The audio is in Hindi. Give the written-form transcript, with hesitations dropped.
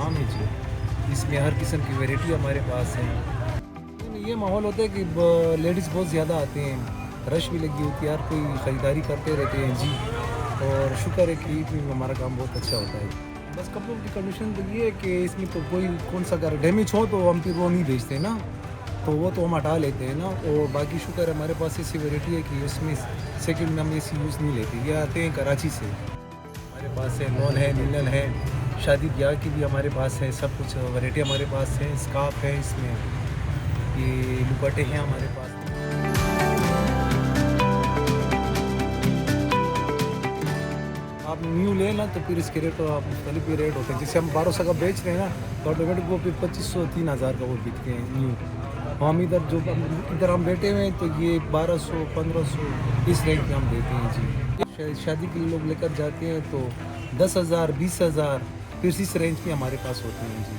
काम है जी। इसमें हर किस्म की वैरायटी हमारे पास है। ये माहौल होता है कि लेडीज़ बहुत ज़्यादा आते हैं, रश भी लगी होती है, हर कोई ख़रीदारी करते रहते हैं जी। और शुक्र है कि ईद में हमारा काम बहुत अच्छा होता है। बस कपड़ों की कंडीशन तो ये है कि इसमें तो कोई कौन सा अगर डैमेज हो तो हम फिर वो नहीं बेचते ना, तो वो तो हम हटा लेते हैं ना। और बाकी शुक्र है हमारे पास ऐसी वैरायटी है कि उसमें सेकंड में हम ऐसी यूज़ नहीं लेते। ये आते हैं कराची से, हमारे पास है लॉन है, लिनन है, शादी ब्याह की भी हमारे पास है, सब कुछ वैरायटी हमारे पास है। स्कार्फ है, इसमें ये दुपट्टे हैं हमारे पास। आप न्यू लें ना तो फिर इसके रेट तो आप मुख्तलिफ ही रेट होते हैं। जैसे हम 1200 का बेच रहे हैं ना, तो ऑटोमेटिक वो फिर 2500-3000 का वो बिकते हैं न्यू। हम इधर हम बैठे हुए हैं तो ये 1200-1500 इस रेंज में हम देते हैं जी। शादी के लिए लोग लेकर जाते हैं तो 10,000 20,000 फिर इस रेंज में हमारे पास होते हैं जी।